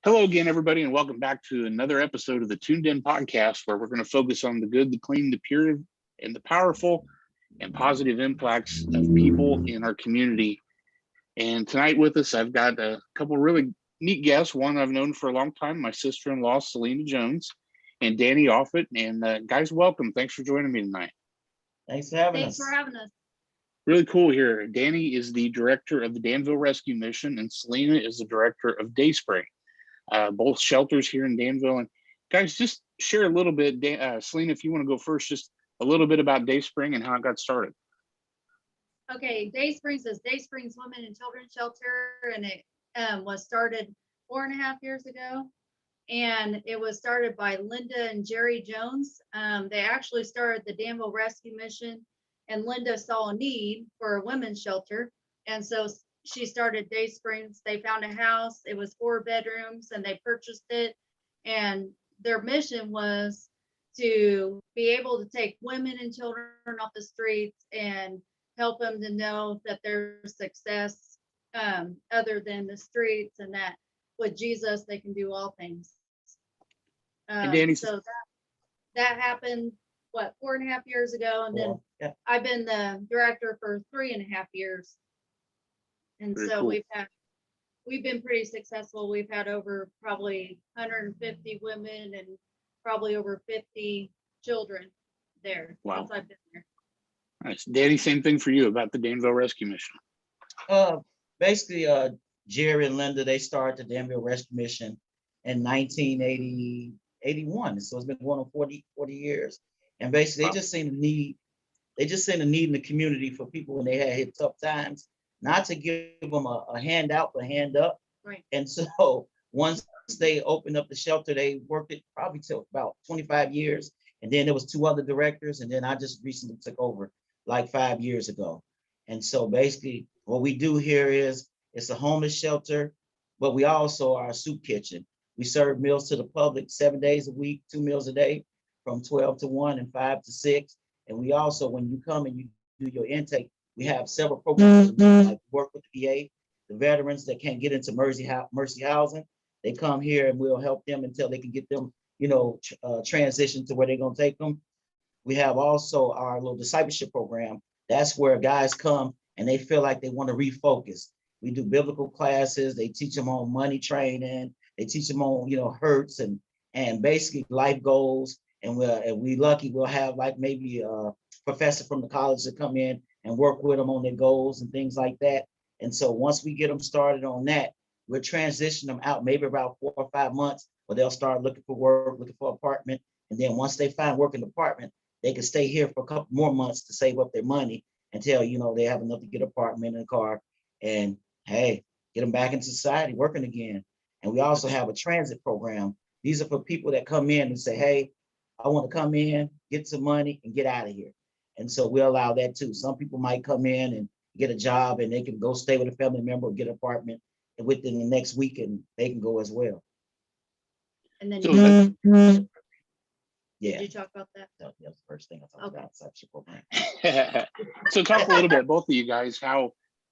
Hello again, everybody, and welcome back to another episode of the Tuned In podcast, where we're going to focus on the good, the clean, the pure, and the powerful and positive impacts of people in our community. And tonight with us, I've got a couple really neat guests. One I've known for a long time, my sister-in-law, Salena Jones, and Danny Offett. And guys, welcome. Thanks for joining me tonight. Thanks for having us. Really cool here. Danny is the director of the Danville Rescue Mission, and Salena is the director of Dayspring. Both shelters here in Danville. And guys, just share a little bit, Salena, if you want to go first, just a little bit about Dayspring and how it got started. Okay, Dayspring is Dayspring's Women and Children's Shelter, and it was started 4.5 years ago. And it was started by Linda and Jerry Jones. They actually started the Danville Rescue Mission, and Linda saw a need for a women's shelter. And so she started Daysprings. They found a house. It was 4 bedrooms, and they purchased it. And their mission was to be able to take women and children off the streets and help them to know that there's success other than the streets, and that with Jesus they can do all things. So that happened 4.5 years ago, and then I've been the director for 3.5 years. And very so cool. We've been pretty successful. We've had over probably 150 women and probably over 50 children there. Wow. Since I've been there. Nice. Danny, same thing for you about the Danville Rescue Mission. Basically, Jerry and Linda, they started the Danville Rescue Mission in 1981. So it's been going on 40 years. And basically, wow. They just seen a need in the community for people when they had hit tough times. Not to give them a handout, but a hand up. Right. And so once they opened up the shelter, they worked it probably till about 25 years. And then there was 2 other directors. And then I just recently took over like 5 years ago. And so basically what we do here is it's a homeless shelter, but we also are a soup kitchen. We serve meals to the public 7 days a week, 2 meals a day from 12 to 1 and 5 to 6. And we also, when you come and you do your intake, we have several programs like work with the VA, the veterans that can't get into mercy housing. They come here and we'll help them until they can get them, transition to where they're going to take them. We have also our little discipleship program. That's where guys come and they feel like they want to refocus. We do biblical classes. They teach them on money training. They teach them on, hurts and basically life goals. And we lucky we'll have like maybe a professor from the college to come in and work with them on their goals and things like that. And so once we get them started on that, we'll transition them out maybe about 4 or 5 months, where they'll start looking for work, looking for an apartment. And then once they find work in the apartment, they can stay here for a couple more months to save up their money until, they have enough to get an apartment and a car and, hey, get them back into society, working again. And we also have a transit program. These are for people that come in and say, hey, I want to come in, get some money and get out of here. And so we allow that too. Some people might come in and get a job and they can go stay with a family member or get an apartment, and within the next week and they can go as well. And then Did you talk about that? That's the first thing I talked about, such a program. So talk a little bit, both of you guys,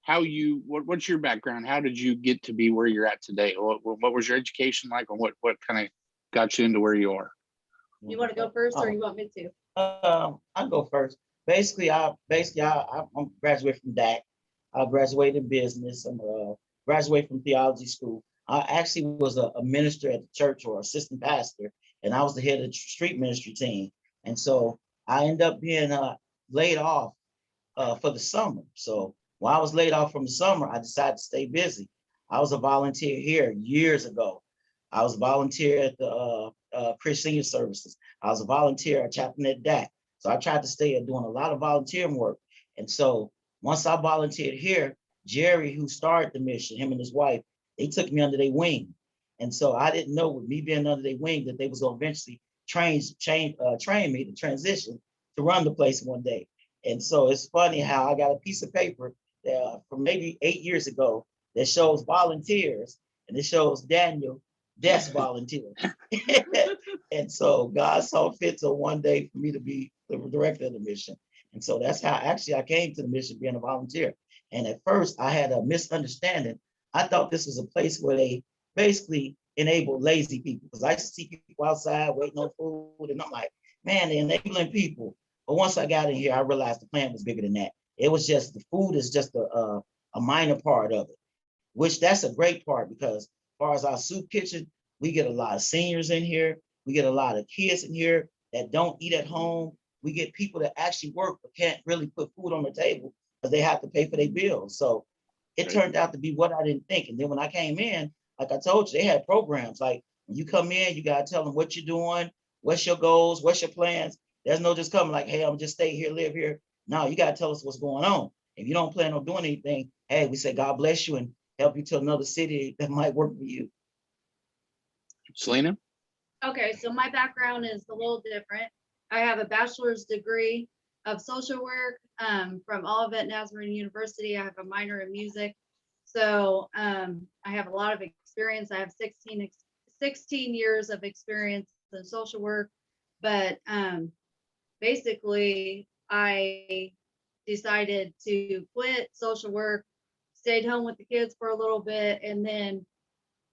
what's your background? How did you get to be where you're at today? What was your education like, and what kind of got you into where you are? You want to go first, or you want me to? I'll go first. Basically, I'm graduated from DAC. I graduated in business. I'm graduated from theology school. I actually was a minister at the church, or assistant pastor, and I was the head of the street ministry team. And so I ended up being laid off for the summer. So while I was laid off from the summer, I decided to stay busy. I was a volunteer here years ago. I was a volunteer at the Christian Senior Services. I was a volunteer at Chaplain at DAC. So I tried to stay doing a lot of volunteering work. And so once I volunteered here, Jerry, who started the mission, him and his wife, they took me under their wing. And so I didn't know, with me being under their wing, that they was going to eventually train me to transition to run the place one day. And so it's funny how I got a piece of paper from maybe 8 years ago that shows volunteers, and it shows Daniel desk volunteer. And so God saw fit to one day for me to be the director of the mission. And so that's how actually I came to the mission, being a volunteer. And at first I had a misunderstanding. I thought this was a place where they basically enable lazy people, because I used to see people outside waiting on food, and I'm like, man, they're enabling people. But once I got in here, I realized the plan was bigger than that. It was just the food is just a minor part of it, which that's a great part, because as far as our soup kitchen, we get a lot of seniors in here. We get a lot of kids in here that don't eat at home. We get people that actually work but can't really put food on the table because they have to pay for their bills. So it turned out to be what I didn't think. And then when I came in, like I told you, they had programs. Like when you come in, you got to tell them what you're doing, what's your goals, what's your plans. There's no just coming like, hey, I'm just stay here, live here. No, you got to tell us what's going on. If you don't plan on doing anything, hey, we say God bless you and help you to another city that might work for you. Salena? Okay, so my background is a little different. I have a bachelor's degree of social work from Offett Nazarene University. I have a minor in music. So I have a lot of experience. I have 16 years of experience in social work, but basically I decided to quit social work, stayed home with the kids for a little bit, and then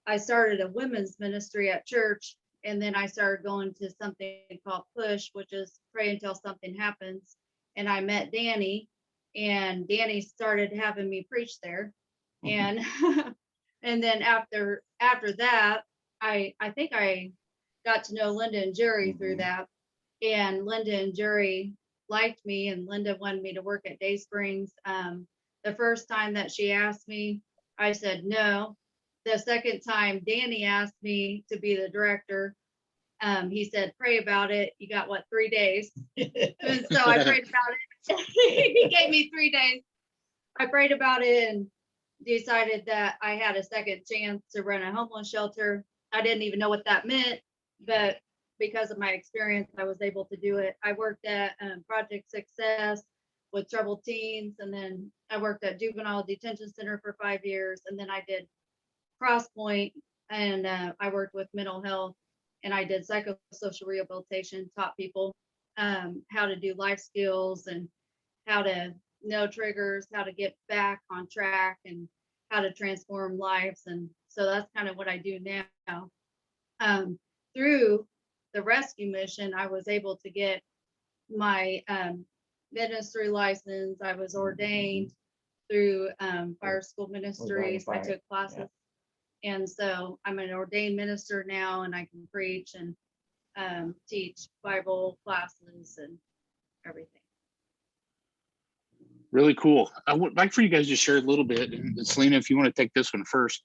I started a women's ministry at church. And then I started going to something called Push, which is pray until something happens. And I met Danny, and Danny started having me preach there. And and then after that, I think I got to know Linda and Jerry through that. And Linda and Jerry liked me, and Linda wanted me to work at Daysprings. The first time that she asked me, I said no. The second time Danny asked me to be the director, he said, pray about it. You got what, 3 days? And so I prayed about it. He gave me 3 days. I prayed about it and decided that I had a second chance to run a homeless shelter. I didn't even know what that meant, but because of my experience, I was able to do it. I worked at Project Success with troubled teens, and then I worked at Juvenile Detention Center for 5 years, and then I did Crosspoint, and I worked with mental health, and I did psychosocial rehabilitation, taught people how to do life skills and how to know triggers, how to get back on track, and how to transform lives. And so that's kind of what I do now. Through the rescue mission, I was able to get my ministry license. I was ordained through Fire School Ministries. I took classes. Yeah. And so I'm an ordained minister now, and I can preach and teach Bible classes and everything. Really cool. I would like for you guys to share a little bit, and Salena, if you want to take this one first.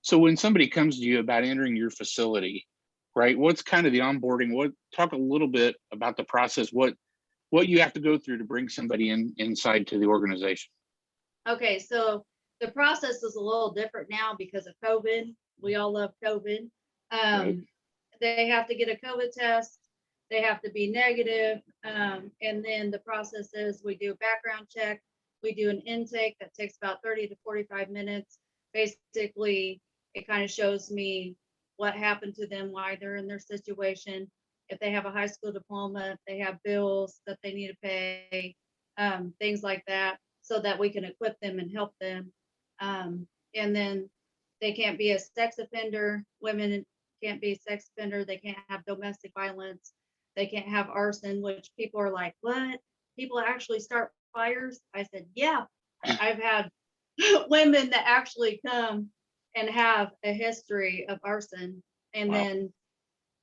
So when somebody comes to you about entering your facility, right, what's kind of the onboarding? Talk a little bit about the process, what you have to go through to bring somebody inside to the organization. Okay, so the process is a little different now because of COVID. We all love COVID. Right. They have to get a COVID test. They have to be negative. And then the process is we do a background check. We do an intake that takes about 30 to 45 minutes. Basically, it kind of shows me what happened to them, why they're in their situation, if they have a high school diploma, if they have bills that they need to pay, things like that, so that we can equip them and help them. And then they can't be a sex offender. Women can't be a sex offender. They can't have domestic violence. They can't have arson, which people are like, what? People actually start fires? I said, yeah. I've had women that actually come and have a history of arson. And wow.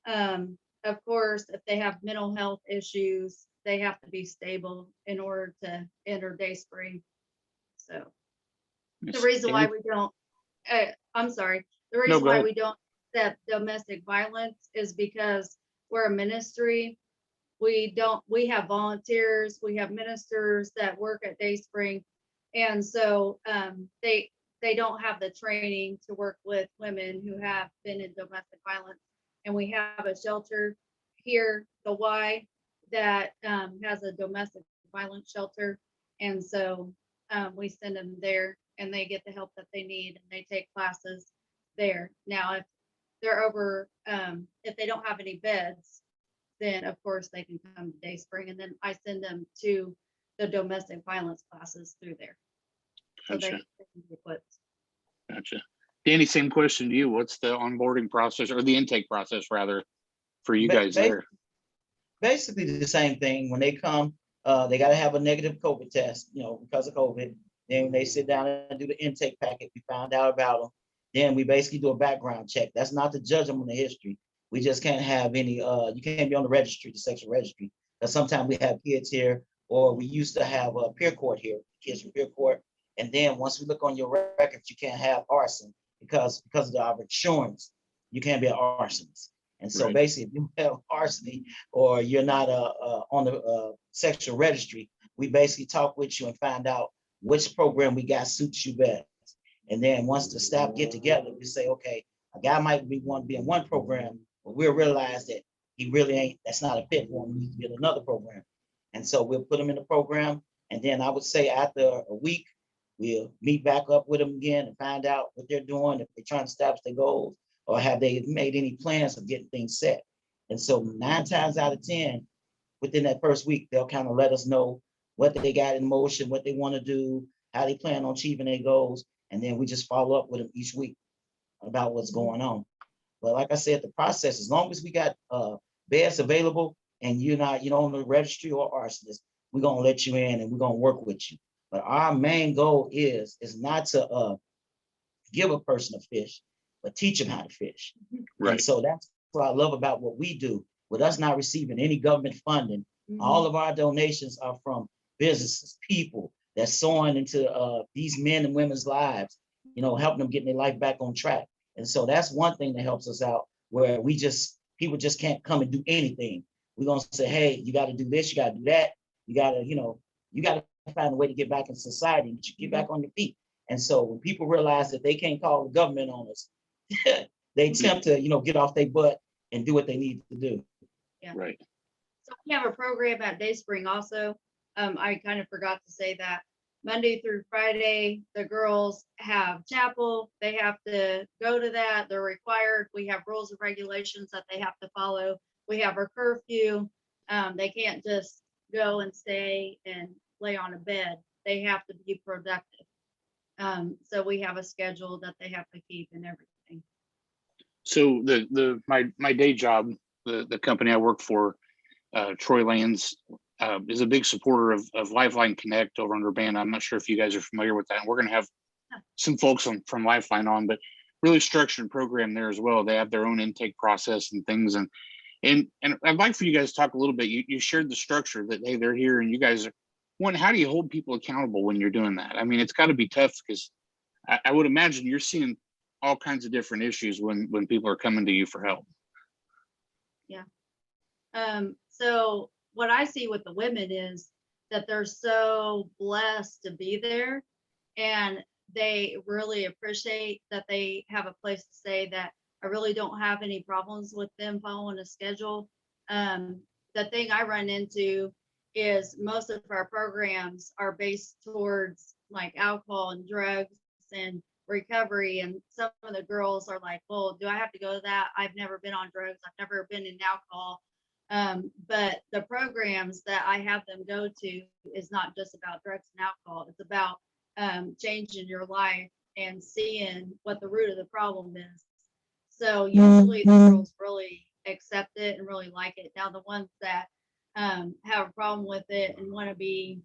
Then, of course, if they have mental health issues, they have to be stable in order to enter Dayspring. So the reason why we don't, I'm sorry, the reason why we don't accept domestic violence is because we're a ministry. We have volunteers, we have ministers that work at Dayspring. And so they don't have the training to work with women who have been in domestic violence. And we have a shelter here, the Y, that has a domestic violence shelter. And so we send them there, and they get the help that they need, and they take classes there. Now, if they're over, if they don't have any beds, then of course they can come to Dayspring, and then I send them to the domestic violence classes through there. So Gotcha. they can be equipped. Gotcha. Danny, same question to you. What's the onboarding process or the intake process rather for you guys there? Basically the same thing. When they come, they got to have a negative COVID test, because of COVID. Then when they sit down and do the intake packet, we found out about them. Then we basically do a background check. That's not to judge them on the history. We just can't have any, you can't be on the registry, the sexual registry. Because sometimes we have kids here, or we used to have a peer court here, kids from peer court. And then once we look on your records, you can't have arson because of our insurance, you can't be an arsonist. And so basically, if you have arsony or you're not on the sexual registry, we basically talk with you and find out which program we got suits you best. And then once the staff get together, we say, okay, a guy might want to be in one program, but we'll realize that he really ain't, that's not a fit for him. He needs to be in another program. And so we'll put him in the program. And then I would say after a week, we'll meet back up with them again and find out what they're doing, if they're trying to establish their goals, or have they made any plans of getting things set. And so 9 times out of 10, within that first week, they'll kind of let us know what they got in motion, what they want to do, how they plan on achieving their goals. And then we just follow up with them each week about what's going on. But like I said, the process, as long as we got beds available and you're not, on the registry or arsonist, we're going to let you in and we're going to work with you. But our main goal is not to give a person a fish, but teach them how to fish. Right. And so that's what I love about what we do. With us not receiving any government funding, all of our donations are from businesses, people that's sowing into these men and women's lives, helping them get their life back on track. And so that's one thing that helps us out, where people just can't come and do anything. We're going to say, hey, you got to do this, you got to do that. You got to, you got to find a way to get back in society, but you get back on your feet. And so when people realize that they can't call the government on us, they attempt to, get off their butt and do what they need to do. Yeah. Right. So we have a program at Dayspring also. I kind of forgot to say that Monday through Friday, the girls have chapel. They have to go to that. They're required. We have rules and regulations that they have to follow. We have our curfew. They can't just go and stay and lay on a bed. They have to be productive. So we have a schedule that they have to keep and everything. So my day job, the company I work for, Troy Lands, is a big supporter of Lifeline Connect over in Urbana. I'm not sure if you guys are familiar with that. And we're going to have some folks from Lifeline on, but really structured program there as well. They have their own intake process and things. And I'd like for you guys to talk a little bit. You shared the structure that, hey, they're here and you guys are, one, how do you hold people accountable when you're doing that? I mean, it's got to be tough because I would imagine you're seeing all kinds of different issues when people are coming to you for help. Yeah. So what I see with the women is that they're so blessed to be there, and they really appreciate that they have a place to stay, that I really don't have any problems with them following a schedule. The thing I run into is most of our programs are based towards like alcohol and drugs and recovery, and some of the girls are like, well, do I have to go to that? I've never been on drugs, I've never been in alcohol. But the programs that I have them go to is not just about drugs and alcohol. It's about changing your life and seeing what the root of the problem is. So usually the girls really accept it and really like it. Now the ones that have a problem with it and want to be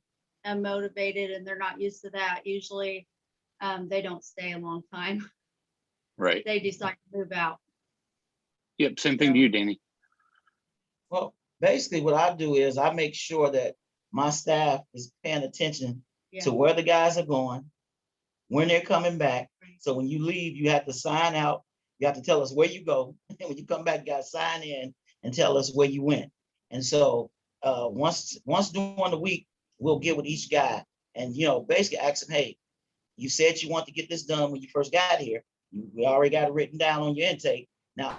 unmotivated and they're not used to that, usually they don't stay a long time. Right. They decide to move out. Yep. Same thing to you, Danny. Well, basically what I do is I make sure that my staff is paying attention to where the guys are going, when they're coming back. Right. So when you leave, you have to sign out. You have to tell us where you go. And when you come back, you got to sign in and tell us where you went. And so once during the week, we'll get with each guy and, basically ask them, hey, you said you want to get this done when you first got here. We already got it written down on your intake. Now,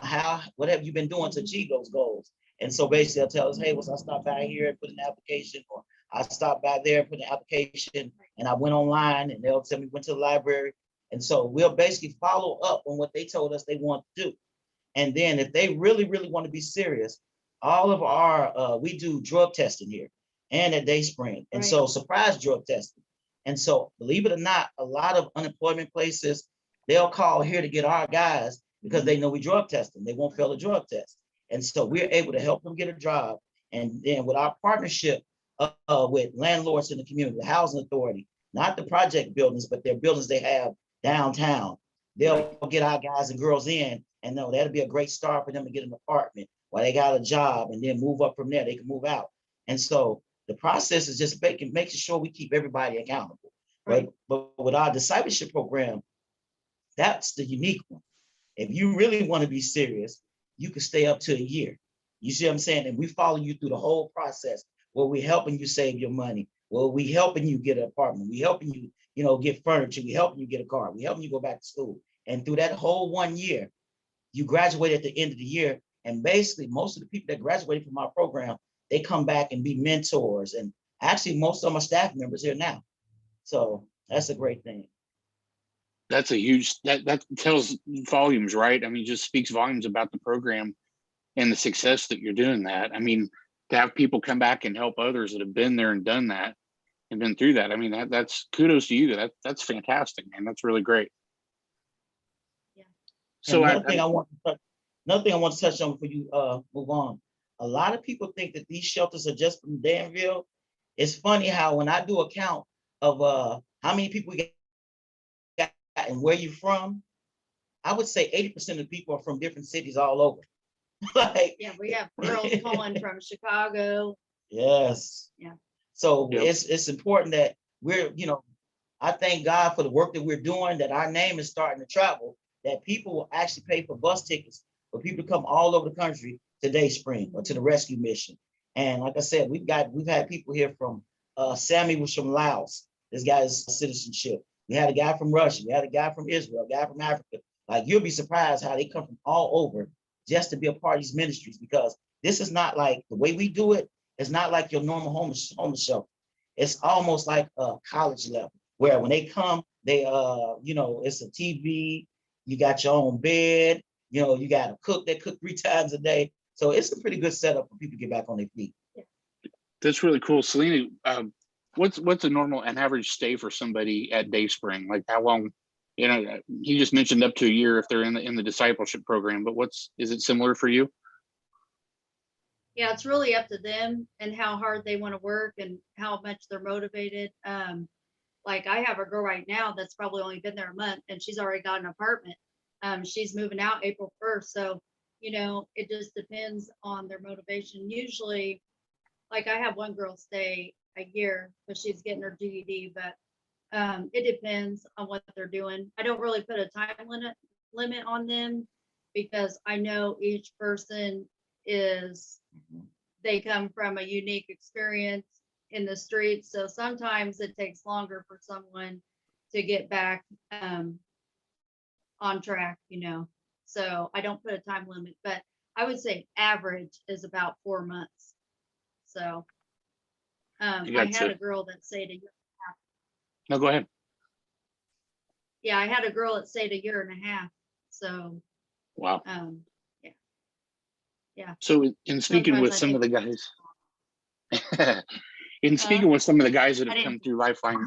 what have you been doing to achieve those goals? And so basically they'll tell us, hey, I stopped by here and put in an application, or I stopped by there and put an application, and I went online, and they'll tell me went to the library. And so we'll basically follow up on what they told us they want to do. And then if they really, really want to be serious, all of our, we do drug testing here and at Dayspring. And so surprise drug testing. And so believe it or not, a lot of unemployment places they'll call here to get our guys because they know we drug test them. They won't fail a drug test. And so we're able to help them get a job. And then with our partnership with landlords in the community, the housing authority, not the project buildings, but their buildings they have downtown, they'll get our guys and girls in, and no, that'll be a great start for them to get an apartment while they got a job, and then move up from there. They can move out. And so the process is just making sure we keep everybody accountable. Right. But with our discipleship program, that's the unique one. If you really want to be serious, you can stay up to a year. You see what I'm saying? And we follow you through the whole process where we're helping you save your money. Well, we helping you get an apartment. We helping you, get furniture. We helping you get a car. We helping you go back to school. And through that whole 1 year, you graduate at the end of the year. And basically, most of the people that graduated from our program, they come back and be mentors. And actually, most of them are staff members here now. So that's a great thing. That's a huge, that tells volumes, right? I mean, it just speaks volumes about the program and the success that you're doing that. I mean, to have people come back and help others that have been there and done that and been through that. I mean, that's kudos to you. That's fantastic, man. That's really great. Yeah. So another thing I want to touch on before you move on. A lot of people think that these shelters are just from Danville. It's funny how when I do a count of how many people we got and where you're from, I would say 80% of the people are from different cities all over. Like, yeah, we have girls calling from Chicago. Yes. Yeah. So it's important that we're, I thank God for the work that we're doing, that our name is starting to travel, that people will actually pay for bus tickets for people to come all over the country to Dayspring or to the rescue mission. And like I said, we've had people here from Sammy was from Laos. This guy's citizenship. We had a guy from Russia. We had a guy from Israel, a guy from Africa. Like, you'll be surprised how they come from all over just to be a part of these ministries, because this is not like the way we do it. It's not like your normal homeless shelter. It's almost like a college level, where when they come, they it's a TV, you got your own bed, you got a cook that cook 3 times a day. So it's a pretty good setup for people to get back on their feet. That's really cool. Salena, what's a normal and average stay for somebody at Dayspring? Like, how long? He just mentioned up to a year if they're in the discipleship program, but is it similar for you? Yeah, it's really up to them and how hard they want to work and how much they're motivated. Like, I have a girl right now that's probably only been there a month and she's already got an apartment. She's moving out April 1st. So, it just depends on their motivation. Usually, like, I have one girl stay a year, but she's getting her GED, but it depends on what they're doing. I don't really put a time limit on them, because I know each person they come from a unique experience in the streets. So sometimes it takes longer for someone to get back on track, So I don't put a time limit, but I would say average is about 4 months. So I had a girl that stayed a year. No, go ahead. Yeah, I had a girl that stayed a year and a half. So wow. Yeah. So in speaking with some of the guys, with some of the guys that have come through Lifeline,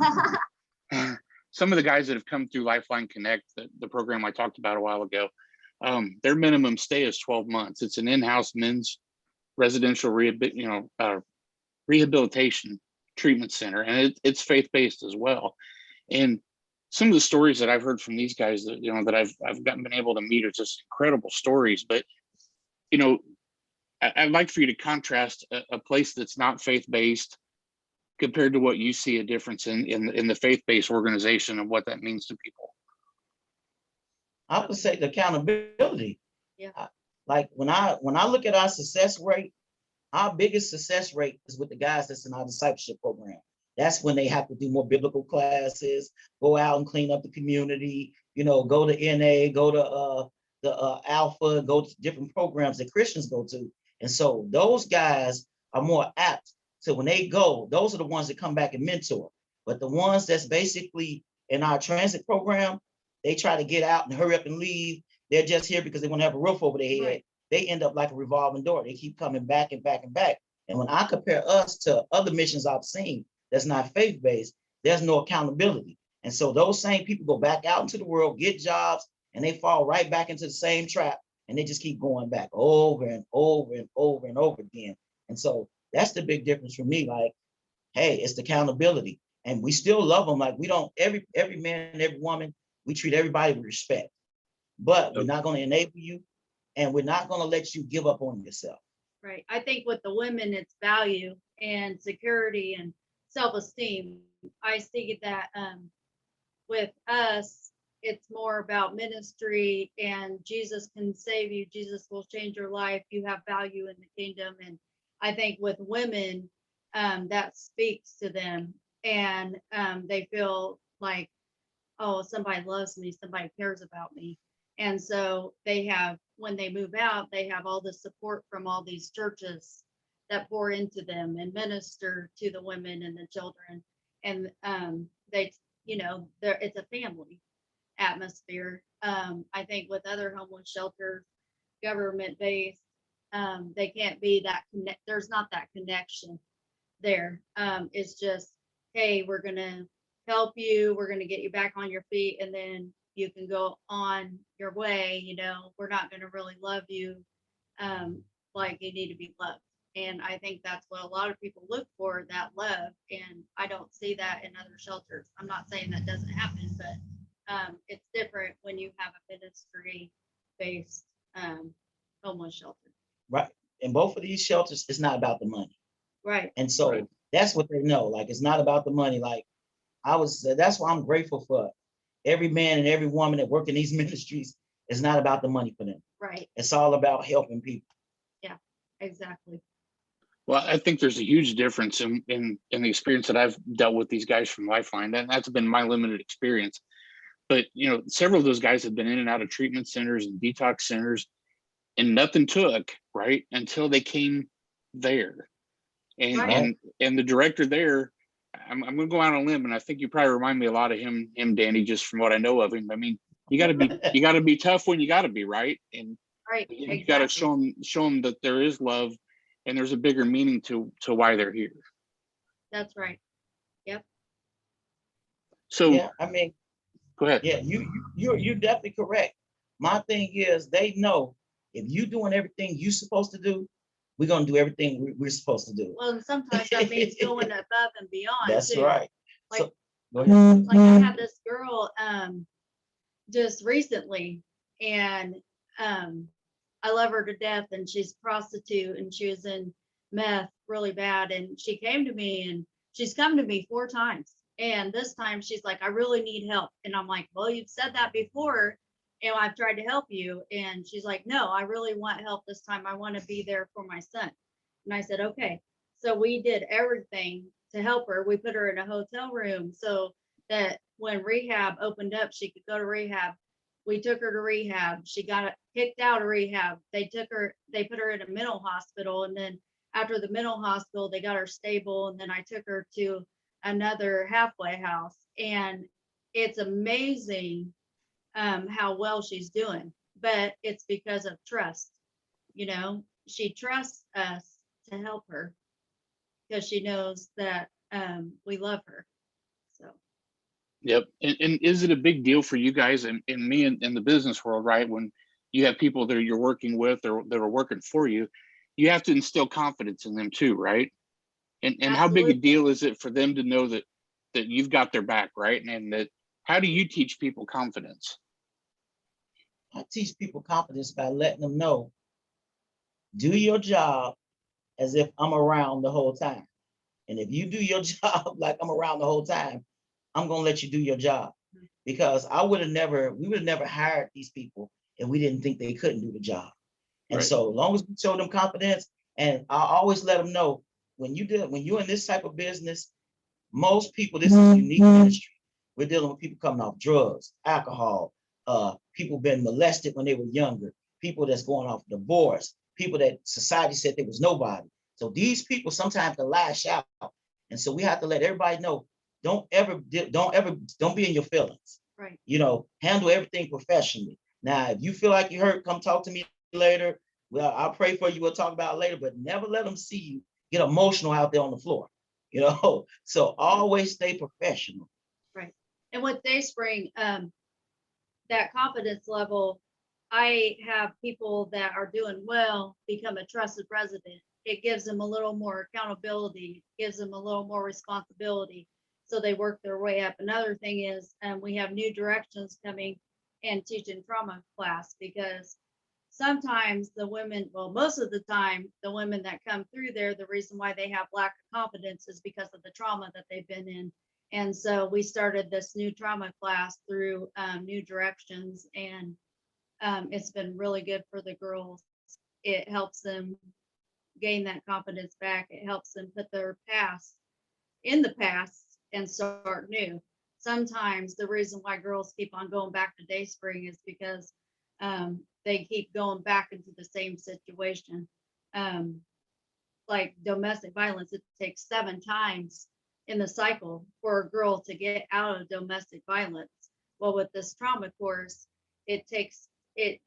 some of the guys that have come through Lifeline Connect, the program I talked about a while ago, their minimum stay is 12 months. It's an in-house men's residential rehabilitation treatment center, and it's faith-based as well. And some of the stories that I've heard from these guys that that I've been able to meet are just incredible stories. But I'd like for you to contrast a place that's not faith-based compared to what you see a difference in the faith-based organization and what that means to people. I would say the accountability. Yeah. Like, when I look at our success rate, our biggest success rate is with the guys that's in our discipleship program. That's when they have to do more biblical classes, go out and clean up the community, go to NA, go to the Alpha, go to different programs that Christians go to. And so those guys are more apt to, when they go, those are the ones that come back and mentor. But the ones that's basically in our transit program, they try to get out and hurry up and leave. They're just here because they want to have a roof over their head. Right. They end up like a revolving door. They keep coming back and back and back. And when I compare us to other missions I've seen that's not faith-based, there's no accountability. And so those same people go back out into the world, get jobs, and they fall right back into the same trap. And they just keep going back over and over and over and over again. And so that's the big difference for me. Like, hey, it's the accountability. And we still love them. Like we don't, every man and every woman, we treat everybody with respect. But we're not going to enable you, and we're not going to let you give up on yourself. Right. I think with the women, it's value and security and self-esteem. I see that with us, it's more about ministry and Jesus can save you. Jesus will change your life. You have value in the kingdom. And I think with women, that speaks to them, and they feel like, oh, somebody loves me, somebody cares about me. And so they have, when they move out, they have all the support from all these churches that pour into them and minister to the women and the children. And they, you know, it's a family atmosphere. I think with other homeless shelters, government based, they can't be that connect. There's not that connection there. It's just, hey, we're gonna help you, we're gonna get you back on your feet, and then you can go on your way. You know, we're not gonna really love you like you need to be loved. And I think that's what a lot of people look for, that love. And I don't see that in other shelters. I'm not saying that doesn't happen, but it's different when you have a ministry based homeless shelter. Right. In both of these shelters, it's not about the money. Right. And so that's what they know. Like, it's not about the money. Like that's why I'm grateful for every man and every woman that work in these ministries. It's not about the money for them. Right. It's all about helping people. Yeah, exactly. Well, I think there's a huge difference in the experience that I've dealt with these guys from Lifeline. That's been my limited experience. But, you know, several of those guys have been in and out of treatment centers and detox centers, and nothing took, right, until they came there. And the director there, I'm going to go out on a limb, and I think you probably remind me a lot of him, Danny, just from what I know of him. I mean, you got to be tough when you got to be, right. And you got to show them that there is love and there's a bigger meaning to why they're here. That's right. Yep. So yeah, I mean, go ahead. Yeah, you're definitely correct. My thing is, they know if you're doing everything you're supposed to do, we're gonna do everything we're supposed to do. Well, and sometimes that means going above and beyond. That's too. right. Like, So, go ahead. like I had this girl just recently, and I love her to death, and she's a prostitute, and she was in meth really bad, and she came to me, and she's come to me 4 times. And this time she's like, I really need help. And I'm like, well, you've said that before, and I've tried to help you. And she's like, no, I really want help this time. I want to be there for my son. And I said, okay. So we did everything to help her. We put her in a hotel room so that when rehab opened up, she could go to rehab. We took her to rehab. She got kicked out of rehab. They put her in a mental hospital. And then after the mental hospital, they got her stable. And then I took her to another halfway house. And it's amazing how well she's doing. But it's because of trust. You know, she trusts us to help her because she knows that we love her. So. Yep. And is it a big deal for you guys and me in the business world, right? When you have people that you're working with or that are working for you, you have to instill confidence in them too, right? And how big a deal is it for them to know that you've got their back, right? And that, how do you teach people confidence? I teach people confidence by letting them know, do your job as if I'm around the whole time. And if you do your job like I'm around the whole time, I'm gonna let you do your job. Because we would have never hired these people if we didn't think they couldn't do the job. And so as long as we show them confidence, and I always let them know, when you're in this type of business, most people, this is a unique ministry. We're dealing with people coming off drugs, alcohol, people been molested when they were younger, people that's going off divorce, people that society said there was nobody. So these people sometimes can lash out. And so we have to let everybody know, don't be in your feelings. Right. You know, handle everything professionally. Now, if you feel like you hurt, come talk to me later. Well, I'll pray for you. We'll talk about it later, but never let them see you get emotional out there on the floor. You know, so always stay professional. Right. And with Dayspring, that confidence level, I have people that are doing well become a trusted resident. It gives them a little more accountability, gives them a little more responsibility. So they work their way up. Another thing is, we have new directions coming and teaching trauma class, because sometimes the women, well, most of the time, the women that come through there, the reason why they have lack of confidence is because of the trauma that they've been in. And so we started this new trauma class through New Directions, and it's been really good for the girls. It helps them gain that confidence back. It helps them put their past in the past and start new. Sometimes the reason why girls keep on going back to Dayspring is because they keep going back into the same situation. Like domestic violence, it takes 7 times in the cycle for a girl to get out of domestic violence. Well, with this trauma course, it takes it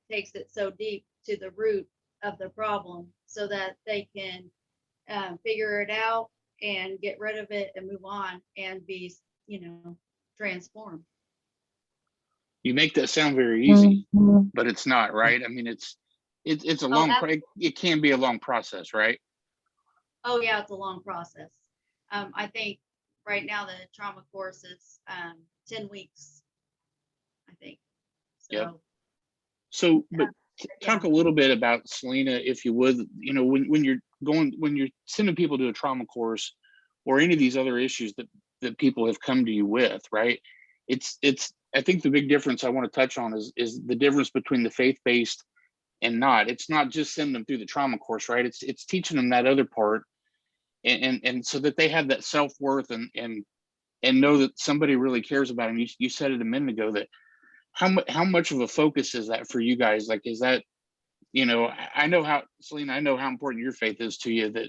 so deep to the root of the problem so that they can figure it out and get rid of it and move on and be, transformed. You make that sound very easy, but it's not, right? I mean, it's a Oh, it can be a long process, right? oh yeah, it's a long process. I think right now the trauma course is 10 weeks, I think. Yep. So So, but yeah. talk a little bit about Salena, if you would. When you're sending people to a trauma course or any of these other issues that people have come to you with, right? It's I think the big difference I want to touch on is the difference between the faith-based and not. It's not just sending them through the trauma course, right? It's teaching them that other part, and so that they have that self-worth and know that somebody really cares about them. You said it a minute ago that how much of a focus is that for you guys? Like, is that, I know how, Salena, I know how important your faith is to you, that,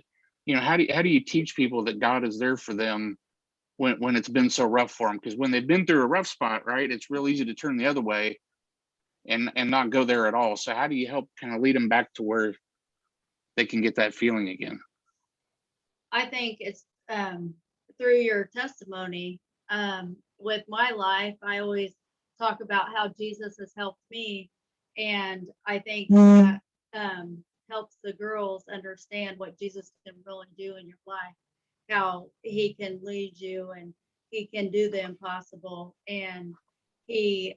how do you teach people that God is there for them when it's been so rough for them? Because when they've been through a rough spot, right, it's real easy to turn the other way and not go there at all. So how do you help kind of lead them back to where they can get that feeling again? I think it's through your testimony. With my life, I always talk about how Jesus has helped me, and I think that helps the girls understand what Jesus can really do in your life, how he can lead you and he can do the impossible, and he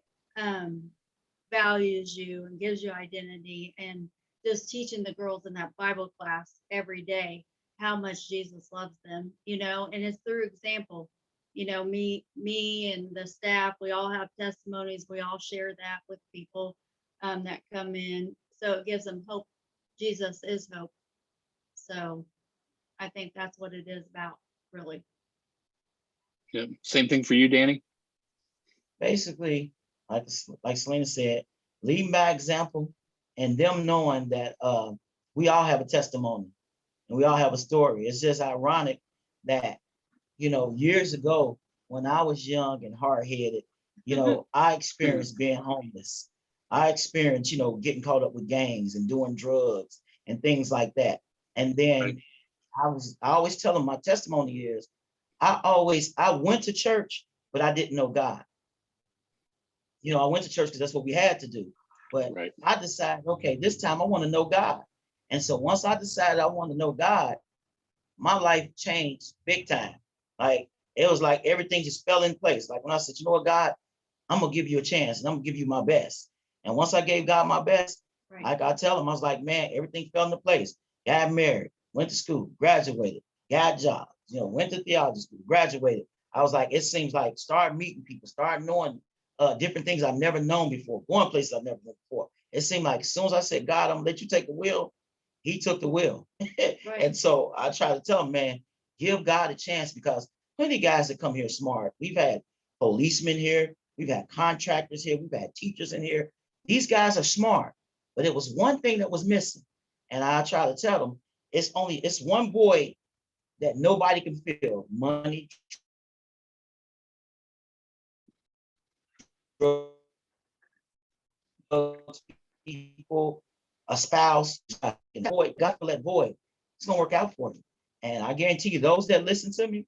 values you and gives you identity. And just teaching the girls in that Bible class every day how much Jesus loves them, and it's through example. Me and the staff, we all have testimonies. We all share that with people that come in. So it gives them hope. Jesus is hope. So I think that's what it is about, really. Yeah. Same thing for you, Danny? Basically, like Salena said, leading by example and them knowing that we all have a testimony and we all have a story. It's just ironic that, years ago when I was young and hard-headed, I experienced being homeless. I experienced, getting caught up with gangs and doing drugs and things like that. And then I always tell them my testimony is I went to church, but I didn't know God. I went to church because that's what we had to do. But I decided, okay, this time I want to know God. And so once I decided I want to know God, my life changed big time. Like, it was like everything just fell in place. Like when I said, you know what, God, I'm going to give you a chance and I'm going to give you my best. And once I gave God my best, like I tell him, I was like, man, everything fell into place. Got married, went to school, graduated, got jobs, went to theology school, graduated. I was like, it seems like start meeting people, start knowing different things I've never known before, going places I've never been before. It seemed like as soon as I said, God, I'm gonna let you take the wheel, he took the wheel. And so I try to tell him, man, give God a chance, because plenty of guys that come here smart. We've had policemen here, we've had contractors here, we've had teachers in here. These guys are smart, but it was one thing that was missing. And I try to tell them, it's one void that nobody can fill: money, people, a spouse. Void, God will let void. It's gonna work out for you. And I guarantee you, those that listen to me,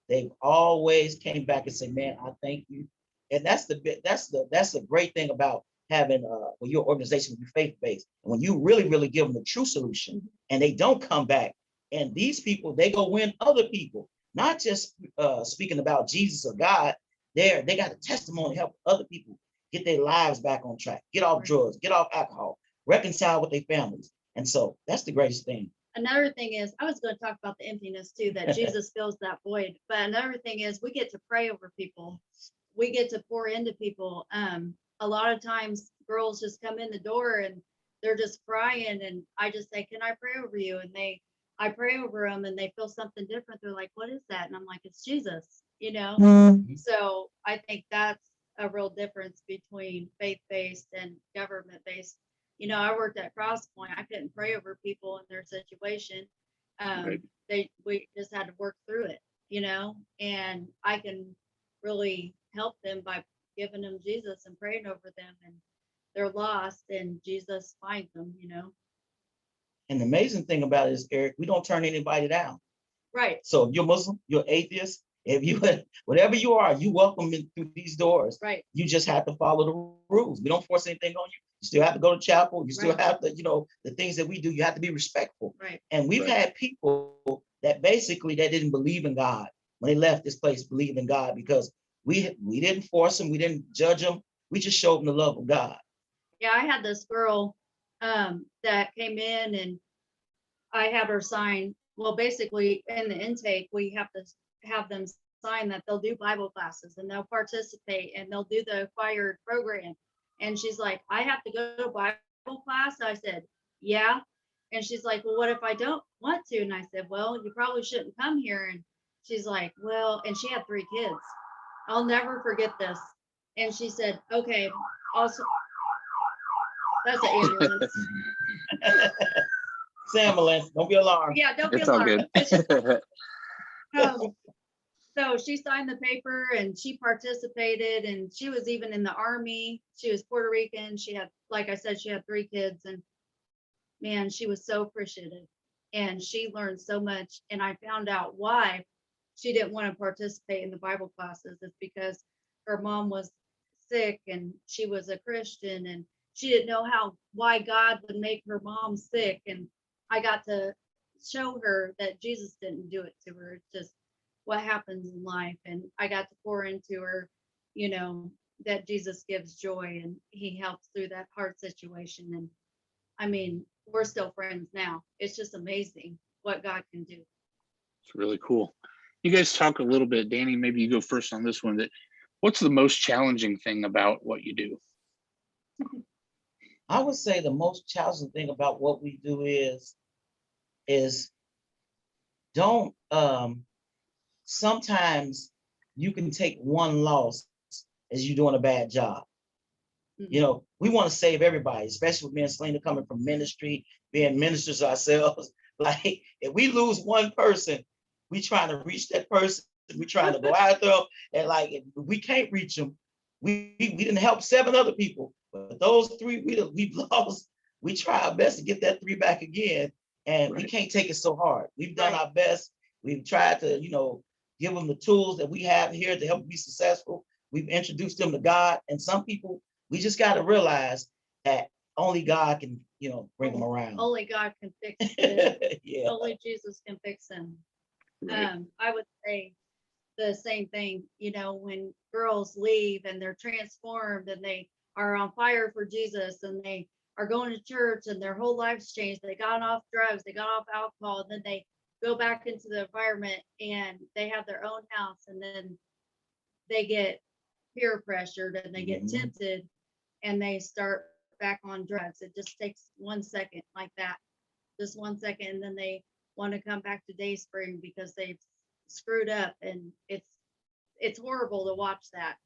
they've always came back and said, man, I thank you. And that's the great thing about having when your organization be faith-based. And when you really give them the true solution and they don't come back, and these people, they go win other people, not just speaking about Jesus or God. They got a testimony to help other people get their lives back on track, get off drugs, get off alcohol, reconcile with their families. And so that's the greatest thing. Another thing is, I was going to talk about the emptiness too, that Jesus fills that void. But another thing is, we get to pray over people. We get to pour into people. A lot of times girls just come in the door and they're just crying. And I just say, can I pray over you? And I pray over them and they feel something different. They're like, what is that? And I'm like, it's Jesus, you know? So I think that's a real difference between faith-based and government-based. You know, I worked at Crosspoint. I couldn't pray over people in their situation. We just had to work through it, you know, and I can really help them by giving them Jesus and praying over them, and they're lost and Jesus finds them, you know. And the amazing thing about it is, Eric, we don't turn anybody down. Right. So if you're Muslim, you're atheist, if you whatever you are, you welcome in through these doors. Right. You just have to follow the rules. We don't force anything on you. You still have to go to chapel. You still have to, you know, the things that we do, you have to be respectful. Right. And we've had people that basically that didn't believe in God when they left this place, believe in God, because we didn't force them, we didn't judge them, we just showed them the love of God. Yeah, I had this girl that came in and I had her sign. Well, basically in the intake, we have to have them sign that they'll do Bible classes and they'll participate and they'll do the acquired program. And she's like, I have to go to Bible class? I said, yeah. And she's like, well, what if I don't want to? And I said, well, you probably shouldn't come here. And she's like, well, and she had 3 kids. I'll never forget this. And she said, okay, also, that's an ambulance. Ambulance, don't be alarmed. Yeah, don't be It's all alarmed. good. So she signed the paper and she participated, and she was even in the Army. She was Puerto Rican. She had, like I said, she had 3 kids, and man, she was so appreciative and she learned so much. And I found out why she didn't want to participate in the Bible classes. It's because her mom was sick and she was a Christian, and she didn't know why God would make her mom sick. And I got to show her that Jesus didn't do it to her. It's just what happens in life. And I got to pour into her, you know, that Jesus gives joy and he helps through that hard situation. And I mean, we're still friends now. It's just amazing what God can do. It's really cool. You guys talk a little bit, Danny, maybe you go first on this one. What's the most challenging thing about what you do? I would say the most challenging thing about what we do is don't sometimes you can take one loss as you doing a bad job. You know, we want to save everybody, especially with me and Salena coming from ministry, being ministers ourselves. Like, if we lose one person, we trying to reach that person. We trying to go out there, and like, if we can't reach them, we didn't help 7 other people. But those 3 we've lost, we try our best to get that 3 back again. And we can't take it so hard. We've done our best. We've tried to, you know, give them the tools that we have here to help them be successful. We've introduced them to God. And some people, we just got to realize that only God can, you know, bring them around. Only God can fix it. Yeah. Only Jesus can fix them. Right. I would say the same thing, you know, when girls leave and they're transformed and they are on fire for Jesus and they are going to church and their whole life's changed. They got off drugs, they got off alcohol, and then they go back into the environment and they have their own house, and then they get peer pressured and they get tempted and they start back on drugs. It just takes 1 second like that, just 1 second, and then they want to come back to Dayspring because they've screwed up, and it's horrible to watch that.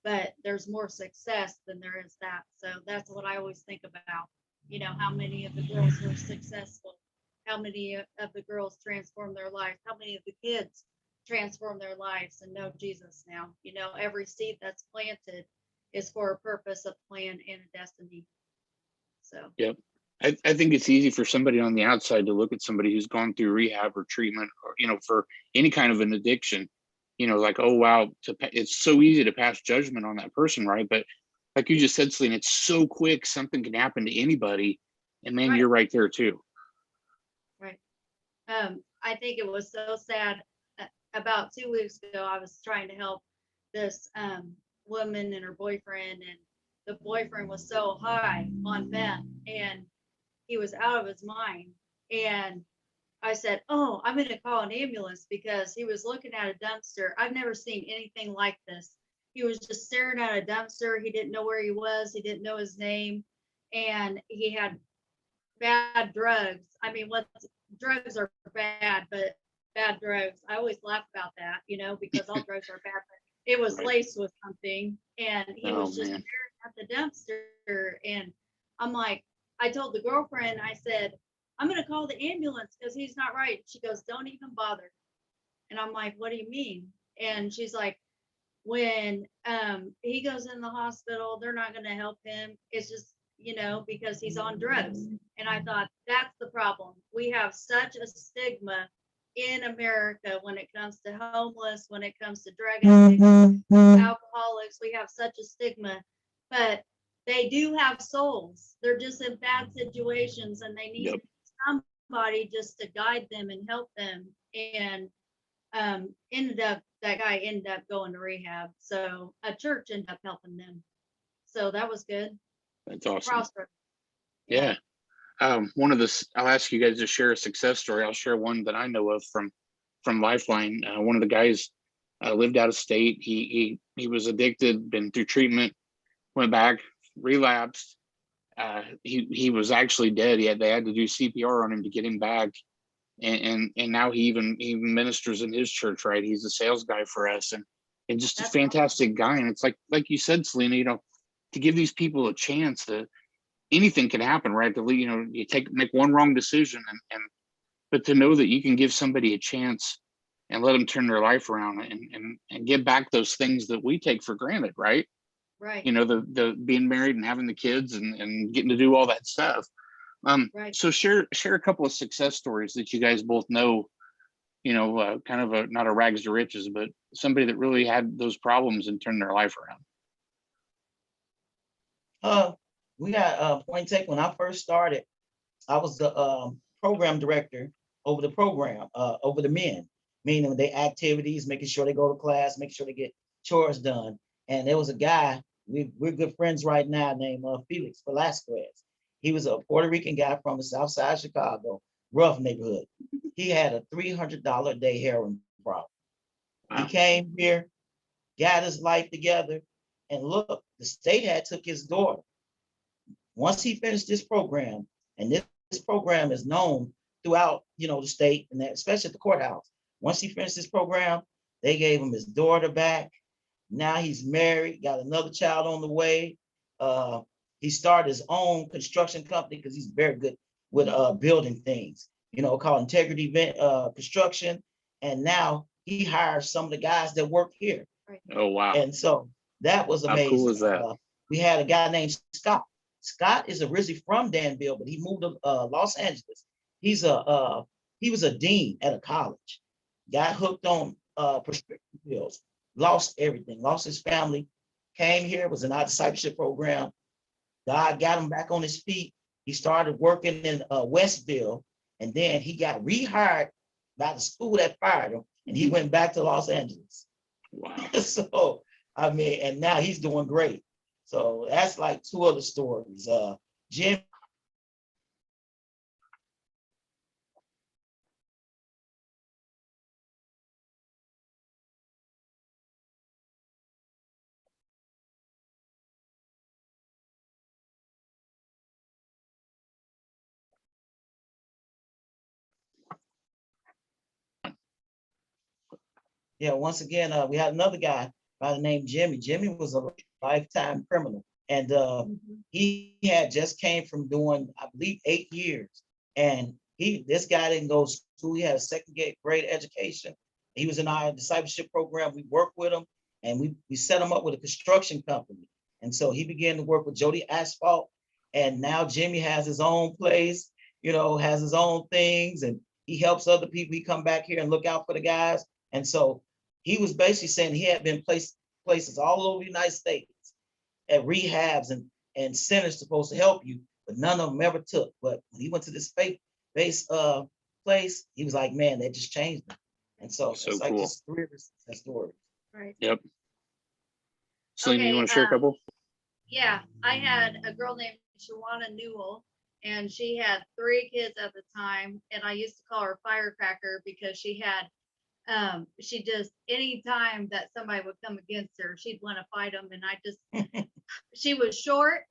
But there's more success than there is that. So that's what I always think about. You know, how many of the girls were successful? How many of the girls transformed their lives? How many of the kids transform their lives and know Jesus now? You know, every seed that's planted is for a purpose, a plan, and a destiny. So. Yep. I think it's easy for somebody on the outside to look at somebody who's gone through rehab or treatment, or, you know, for any kind of an addiction, like, oh, wow, it's so easy to pass judgment on that person, right? But like you just said, Celine, it's so quick, something can happen to anybody. And man, Right. you're right there too. Right. I think it was so sad. About 2 weeks ago, I was trying to help this woman and her boyfriend, and the boyfriend was so high on meth, and he was out of his mind. And I said, "Oh, I'm going to call an ambulance," because he was looking at a dumpster. I've never seen anything like this. He was just staring at a dumpster. He didn't know where he was. He didn't know his name, and he had bad drugs. I mean, what drugs are bad, but bad drugs. I always laugh about that, because all drugs are bad, but it was Right. laced with something, and he Oh, was just man. staring at the dumpster. And I'm like, I told the girlfriend, I said, I'm gonna call the ambulance because he's not right. She goes, don't even bother. And I'm like, what do you mean? And she's like, when he goes in the hospital, they're not going to help him. It's just, because he's on drugs. And I thought, that's the problem. We have such a stigma in America when it comes to homeless, when it comes to drug addicts, alcoholics. We have such a stigma, but they do have souls. They're just in bad situations, and they need Yep. somebody just to guide them and help them. And that guy ended up going to rehab. So a church ended up helping them. So that was good. That's awesome. Prosper. Yeah. I'll ask you guys to share a success story. I'll share one that I know of from Lifeline. One of the guys lived out of state. He was addicted, been through treatment, went back, relapsed. He was actually dead. They had to do CPR on him to get him back. And now he even ministers in his church, right? He's a sales guy for us, and just a That's fantastic guy. And it's like you said, Salena, to give these people a chance, to anything can happen, right? You make one wrong decision, but to know that you can give somebody a chance and let them turn their life around and get back those things that we take for granted, right? right. The being married and having the kids and getting to do all that stuff. Right. So share a couple of success stories that you guys both know, kind of not a rags to riches, but somebody that really had those problems and turned their life around. We got point take. When I first started, I was the program director over the program, over the men, meaning their activities, making sure they go to class, making sure they get chores done. And there was a guy, we're good friends right now, named Felix Velasquez. He was a Puerto Rican guy from the south side of Chicago, rough neighborhood. He had a $300 a day heroin problem. Wow. He came here, got his life together, and look, the state had took his daughter. Once he finished this program, and this program is known throughout, the state, and especially at the courthouse. Once he finished this program, they gave him his daughter back. Now he's married, got another child on the way. He started his own construction company because he's very good with building things, called Integrity Construction. And now he hires some of the guys that work here. Right. Oh, wow. And so that was amazing. How cool is that? We had a guy named Scott. Scott is originally from Danville, but he moved to Los Angeles. He was a dean at a college. Got hooked on prescription pills, lost everything, lost his family, came here, was in our discipleship program. God got him back on his feet. He started working in Westville, and then he got rehired by the school that fired him, and he went back to Los Angeles. Wow. So, and now he's doing great. So that's like two other stories. Jim. Yeah, once again, we had another guy by the name Jimmy. Jimmy was a lifetime criminal. And he had just came from doing, I believe, 8 years. And this guy didn't go to school. He had a second grade education. He was in our discipleship program. We worked with him, and we set him up with a construction company. And so he began to work with Jody Asphalt. And now Jimmy has his own place, has his own things, and he helps other people. He come back here and look out for the guys. And so he was basically saying he had been places all over the United States at rehabs and centers supposed to help you, but none of them ever took. But when he went to this faith-based place, he was like, man, that just changed him. And so So it's like cool. just 3 of his stories. Right. Yep. Selena, you Okay, want to share a couple? Yeah, I had a girl named Shawana Newell, and she had 3 kids at the time, and I used to call her Firecracker because she had, she just, anytime that somebody would come against her, she'd want to fight them, and I just, she was short,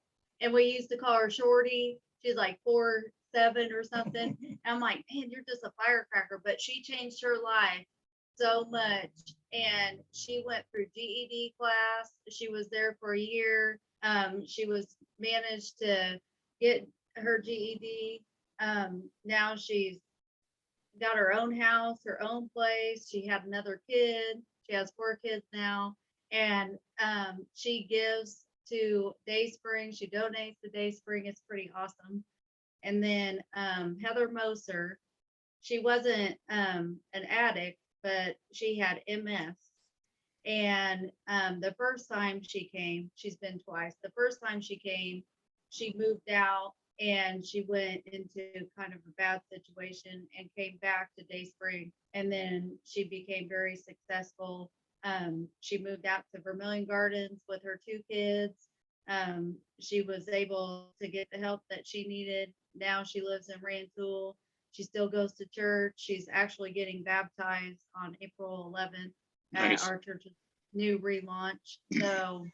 and we used to call her Shorty. She's like 4'7" or something. And I'm like, man, you're just a firecracker, but she changed her life so much. And she went through GED class. She was there for a year. She was managed to get her GED. Now she's got her own house, her own place. She had another kid. She has 4 kids now. And she gives to Dayspring. She donates to Dayspring. It's pretty awesome. And then Heather Moser, she wasn't an addict, but she had MS. And the first time she came, she's been twice. The first time she came, she moved out and she went into kind of a bad situation and came back to Dayspring. And then she became very successful. She moved out to Vermilion Gardens with her 2 kids. She was able to get the help that she needed. Now she lives in Rantoul. She still goes to church. She's actually getting baptized on April 11th Nice. at our church's new relaunch. So,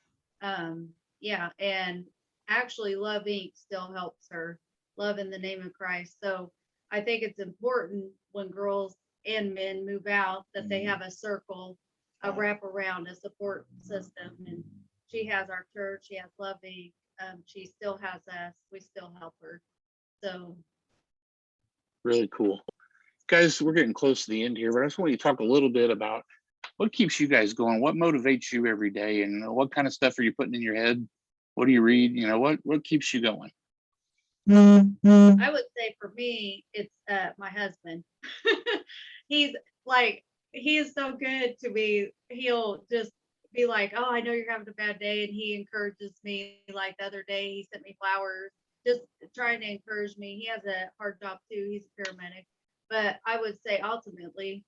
yeah, and actually Love Inc. still helps her. Love in the Name of Christ. So I think it's important when girls and men move out that they have a circle, a wraparound, a support system. And she has our church. She has Love Inc. She still has us. We still help her. So Really cool. Guys, we're getting close to the end here, but I just want you to talk a little bit about what keeps you guys going, what motivates you every day, and what kind of stuff are you putting in your head? What do you read? You know, what keeps you going? I would say for me, it's my husband. He's like, he is so good to me. He'll just be like, oh, I know you're having a bad day. And he encourages me. Like the other day, he sent me flowers, just trying to encourage me. He has a hard job too. He's a paramedic. But I would say ultimately,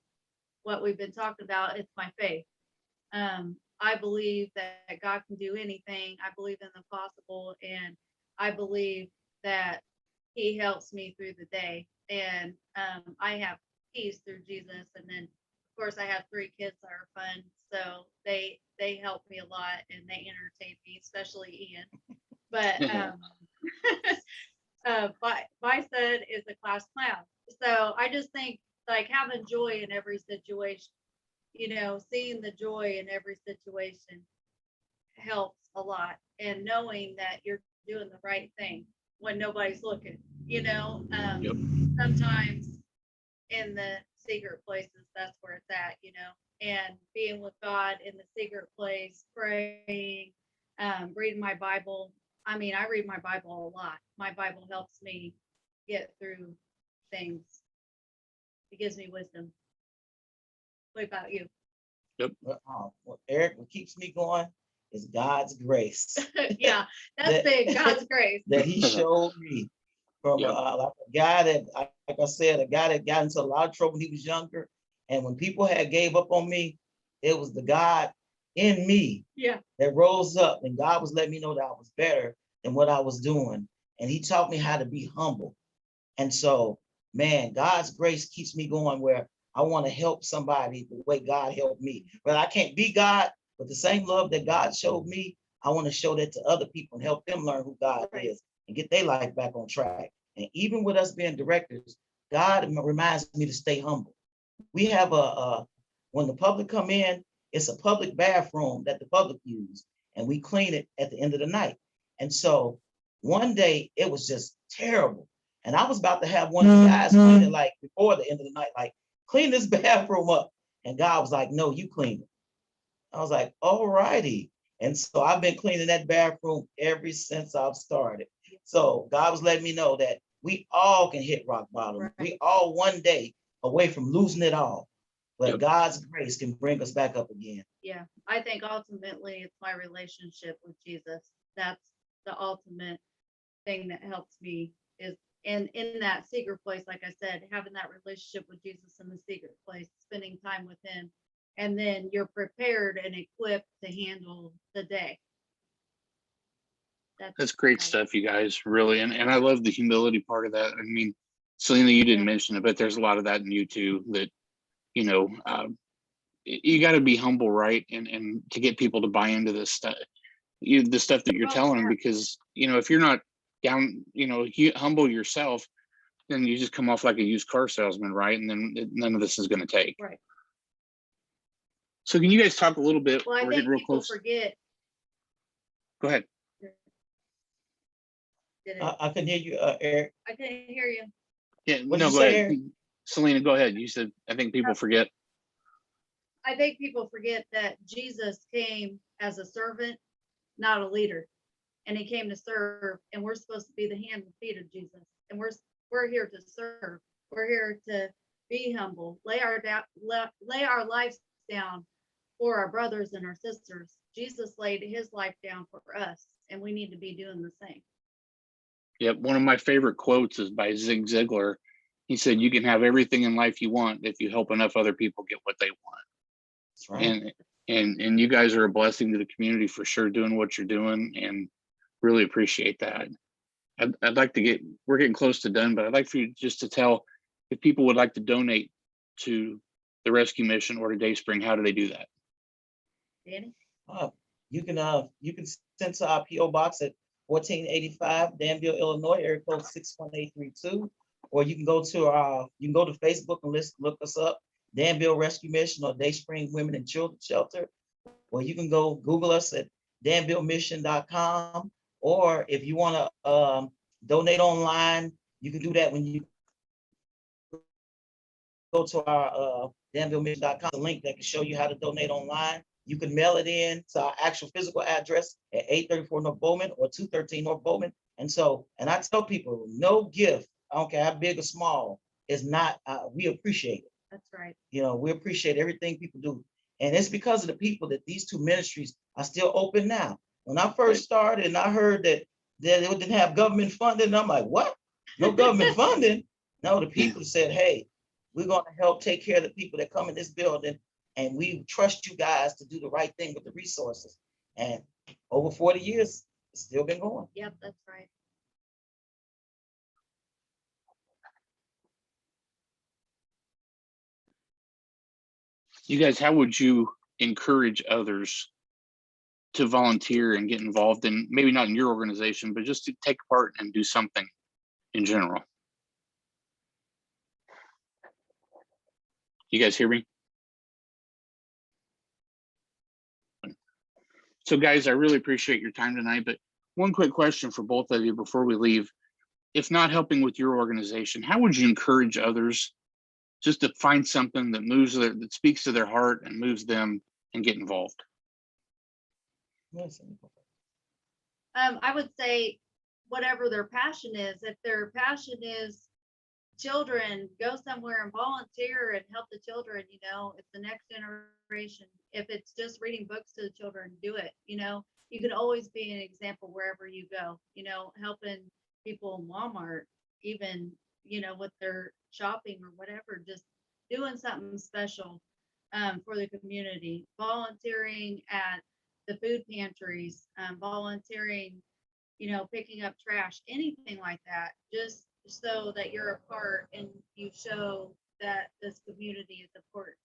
what we've been talking about, it's my faith. I believe that God can do anything. I believe in the possible. And I believe that he helps me through the day. And I have peace through Jesus. And then, of course, I have 3 kids that are fun. So they help me a lot and they entertain me, especially Ian. But my son is a class clown. So I just think like having joy in every situation, you know, seeing the joy in every situation helps a lot. And knowing that you're doing the right thing when nobody's looking, you know, Yep. sometimes in the secret places, that's where it's at, you know, and being with God in the secret place, praying, reading my Bible. I mean, I read my Bible a lot. My Bible helps me get through things. It gives me wisdom. What about you? Well, Eric, what keeps me going is God's grace. Yeah, that's big. God's grace. That he showed me from Yep. like a guy that, like I said, a guy that got into a lot of trouble when he was younger. And when people had gave up on me, it was the God in me Yeah. that rose up, and God was letting me know that I was better than what I was doing. And he taught me how to be humble. And so, man, God's grace keeps me going where I want to help somebody the way God helped me. But I can't be God, but the same love that God showed me, I want to show that to other people and help them learn who God is and get their life back on track. And even with us being directors, God reminds me to stay humble. We have when the public come in, it's a public bathroom that the public use, and we clean it at the end of the night. And so one day it was just terrible. And I was about to have one of the guys clean it like before the end of the night, like clean this bathroom up. And God was like, no, you clean it. I was like, all righty. And so I've been cleaning that bathroom ever since I've started. So God was letting me know that we all can hit rock bottom. Right. We all one day away from losing it all. but Yep. God's grace can bring us back up again. Yeah, I think ultimately it's my relationship with Jesus. That's the ultimate thing that helps me is in that secret place, like I said, having that relationship with Jesus in the secret place, spending time with him, and then you're prepared and equipped to handle the day. That's great stuff, you guys, really. And I love the humility part of that. I mean, Salena, you didn't mention it, but there's a lot of that in you too, that, you know, you got to be humble, right? And to get people to buy into this stuff, the stuff that you're telling them, because, you know, if you're not down, you know, humble yourself, then you just come off like a used car salesman, right? And then none of this is going to take. Right. So can you guys talk a little bit? Well, I we're think getting real people close. forget. Go ahead. I can hear you, Eric. I couldn't hear you. Yeah, What'd no, you go say, ahead. Eric? Salena, go ahead. You said, I think people forget. I think people forget that Jesus came as a servant, not a leader. And he came to serve, and we're supposed to be the hand and feet of Jesus. And we're here to serve. We're here to be humble, lay our lives down for our brothers and our sisters. Jesus laid his life down for us, and we need to be doing the same. Yep. One of my favorite quotes is by Zig Ziglar. He said, you can have everything in life you want if you help enough other people get what they want. That's right. And you guys are a blessing to the community for sure, doing what you're doing, and really appreciate that. I'd like to we're getting close to done, but I'd like for you just to tell if people would like to donate to the rescue mission or to Dayspring, how do they do that? Danny? You can send to our PO box at 1485 Danville, Illinois, area code 61832, or you can go to Facebook and look us up, Danville Rescue Mission or Dayspring Women and Children Shelter, or you can go Google us at danvillemission.com, or if you want to donate online, you can do that when you go to our danvillemission.com, the link that can show you how to donate online. You can mail it in to our actual physical address at 834 North Bowman or 213 North Bowman. And I tell people, no gift, I don't care how big or small, is not, we appreciate it. That's right. You know, we appreciate everything people do. And it's because of the people that these two ministries are still open now. When I first started and I heard that they didn't have government funding, I'm like, what? No government funding? No, the people said, hey, we're going to help take care of the people that come in this building, and we trust you guys to do the right thing with the resources. And over 40 years, it's still been going. Yep, that's right. You guys, how would you encourage others to volunteer and get involved in, maybe not in your organization, but just to take part and do something in general? You guys hear me? So guys, I really appreciate your time tonight, but one quick question for both of you before we leave. If not helping with your organization, how would you encourage others just to find something that that speaks to their heart and moves them and get involved? I would say whatever their passion is. If their passion is children, go somewhere and volunteer and help the children. You know, it's the next generation. If it's just reading books to the children, do it. You know, you can always be an example wherever you go. You know, helping people in Walmart, even, you know, with their shopping or whatever, just doing something special for the community. Volunteering at the food pantries, volunteering, you know, picking up trash, anything like that, just so that you're a part and you show that this community is important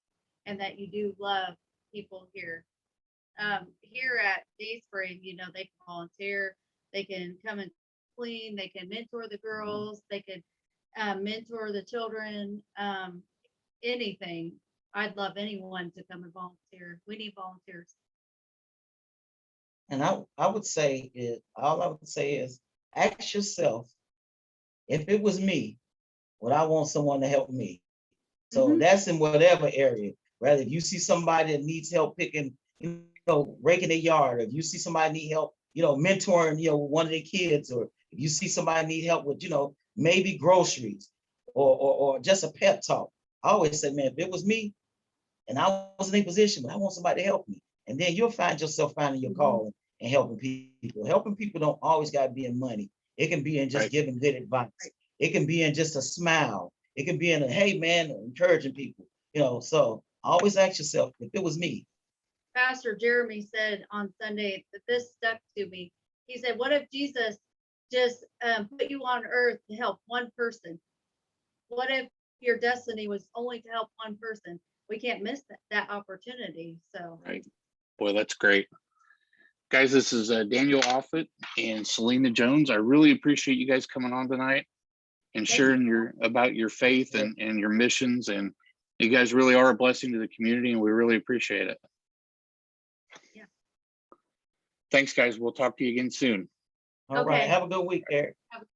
and that you do love people here. Here at Dayspring, you know, they can volunteer, they can come and clean, they can mentor the girls, they can mentor the children, anything. I'd love anyone to come and volunteer. We need volunteers. And all I would say is ask yourself, if it was me, would I want someone to help me? So that's in whatever area. Rather, if you see somebody that needs help picking, you know, raking their yard, or if you see somebody need help, you know, mentoring, you know, one of their kids, or if you see somebody need help with, you know, maybe groceries or just a pep talk. I always say, man, if it was me, and I was in a position, but I want somebody to help me. And then you'll find yourself finding your calling and helping people. Helping people don't always got to be in money. It can be in just Right. giving good advice. It can be in just a smile. It can be in a, hey man, encouraging people, you know. So always ask yourself, if it was me. Pastor Jeremy said on Sunday that this stuck to me. He said, what if Jesus just put you on earth to help one person? What if your destiny was only to help one person? We can't miss that opportunity. So Right. Boy, that's great. Guys, this is Daniel Offett and Salena Jones. I really appreciate you guys coming on tonight and Thank sharing about your faith and your missions. And you guys really are a blessing to the community, and we really appreciate it. Yeah. Thanks, guys. We'll talk to you again soon. All right. Okay. Have a good week, Eric.